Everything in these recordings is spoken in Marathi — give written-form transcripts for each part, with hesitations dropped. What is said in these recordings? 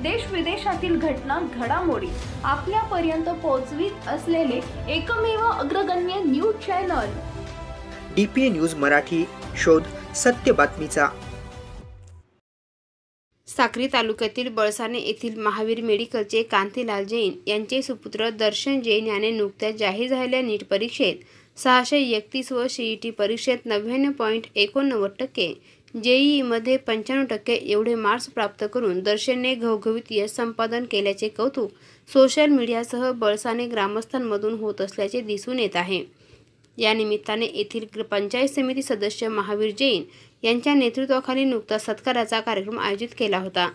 देश विदेशातील घटना घडामोडी आपल्यापर्यंत पोहोचवित असलेले एकमेव अग्रगण्य news channel DPA news Marathi. शोध सत्य बातमीचा. साक्री तालुक्यातील बळसाने येथील महावीर मेडिकलचे कांतीलाल जैन यांचे सुपुत्र दर्शन जैन याने नुकत्याच जाहीर झालेल्या नीट परीक्षेत 631 व CET परीक्षेत 99.89%, JEE मध्ये 95% एवढे मार्क्स प्राप्त करून दर्शनने घवघवीत यश संपादन केल्याचे कौतुक सोशल मीडियासह बळसाने ग्रामस्थांमधून होत असल्याचे दिसून येत आहे. या निमित्ताने येथील पंचायत समिती सदस्य महावीर जैन यांच्या नेतृत्वाखाली नुकताच सत्काराचा कार्यक्रम आयोजित केला होता.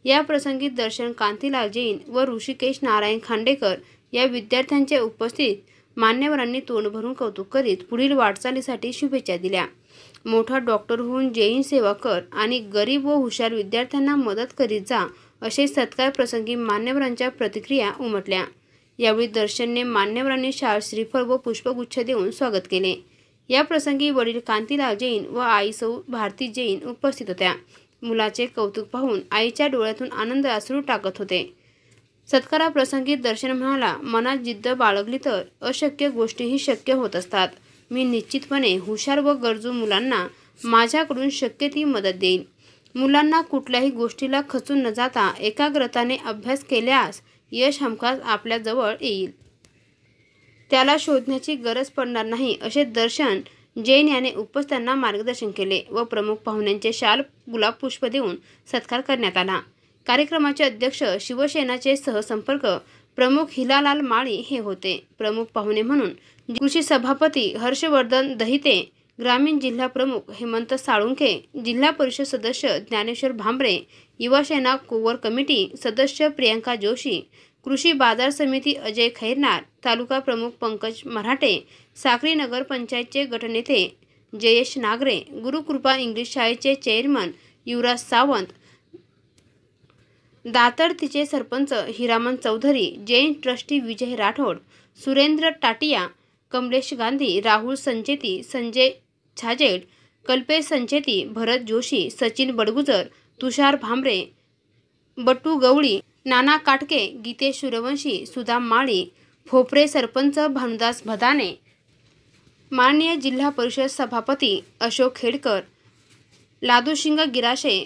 या प्रसंगी दर्शन कांतीलाल जैन व ऋषिकेश नारायण खांडेकर या विद्यार्थ्यांच्या उपस्थित मान्यवरांनी तोंड भरून कौतुक करीत पुढील वाटचालीसाठी शुभेच्छा दिल्या. मोठा डॉक्टर होऊन जैन सेवा कर आणि गरीब व हुशार विद्यार्थ्यांना मदत करीत जा, असे सत्कार प्रसंगी मान्यवरांच्या प्रतिक्रिया उमटल्या. यावेळी दर्शनने मान्यवरांनी शाल, श्रीफळ व पुष्पगुच्छ देऊन स्वागत केले. या प्रसंगी वडील कांतीलाल जैन व आई सौ भारती जैन उपस्थित होत्या. मुलाचे कौतुक पाहून आईच्या डोळ्यातून आनंद अश्रू टाकत होते. सत्काराप्रसंगी दर्शन म्हणाला, मनात जिद्द बाळगली तर अशक्य गोष्टीही शक्य होत असतात. मी निश्चितपणे हुशार व गरजू मुलांना माझ्याकडून शक्य ती मदत देईन. मुलांना कुठल्याही गोष्टीला खचून न जाता एकाग्रताने अभ्यास केल्यास यश हमखास आपल्या जवळ येईल. त्याला शोधण्याची गरज पडणार नाही, असे दर्शन जैन याने उपस्थितांना मार्गदर्शन केले व प्रमुख पाहुण्यांचे शाल, गुलाब पुष्प देऊन सत्कार करण्यात आला. कार्यक्रमाचे अध्यक्ष शिवसेनाचे सहसंपर्क प्रमुख हिलालाल माळी हे होते. प्रमुख पाहुणे म्हणून कृषी सभापती हर्षवर्धन दहिते, ग्रामीण जिल्हा प्रमुख हेमंत साळुंखे, जिल्हा परिषद सदस्य ज्ञानेश्वर भांबरे, युवासेना कोर कमिटी सदस्य प्रियंका जोशी, कृषी बाजार समिती अजय खैरनार, तालुका प्रमुख पंकज मराठे, साक्री नगर पंचायतचे गटनेते जयेश नागरे, गुरुकृपा इंग्लिश शाळेचे चेअरमन युवराज सावंत, दातर्तीचे सरपंच हिरामन चौधरी, जैन ट्रस्टी विजय राठोड, सुरेंद्र टाटिया, कमलेश गांधी, राहुल संचेती, संजय छाजेड, कल्पेश संचेती, भरत जोशी, सचिन बडगुजर, तुषार भांबरे, बट्टू गवळी, नाना काटके, गीतेश सूर्यवंशी, सुदाम माळी, फोपरे सरपंच भानुदास भदाने, माननीय जिल्हा परिषद सभापती अशोक खेडकर, लादूसिंग गिरासे,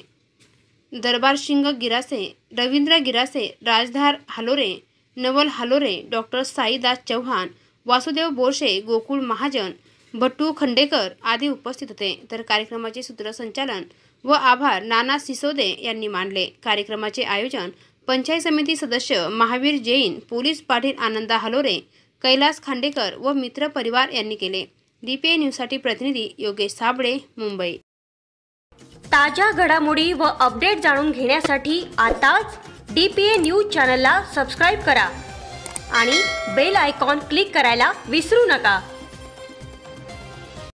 दरबारसिंग गिरासे, रवींद्र गिरासे, राजधार हालोरे, नवल हालोरे, डॉक्टर साईदास चव्हाण, वासुदेव बोरशे, गोकुळ महाजन, भट्टू खंडेकर आदी उपस्थित होते. तर कार्यक्रमाचे सूत्रसंचालन व आभार नाना सिसोदे यांनी मानले. कार्यक्रमाचे आयोजन पंचायत समिती सदस्य महावीर जैन, पोलीस पाटील आनंदा हालोरे, कैलास खांडेकर व मित्र परिवार यांनी केले. DPA न्यूजसाठी प्रतिनिधी योगेश साबळे, मुंबई. ताज्या घडामोडी व अपडेट जाणून घेण्यासाठी आताच DPA न्यूज चॅनलला सबस्क्राईब करा आणि बेल आयकॉन क्लिक करायला विसरू नका.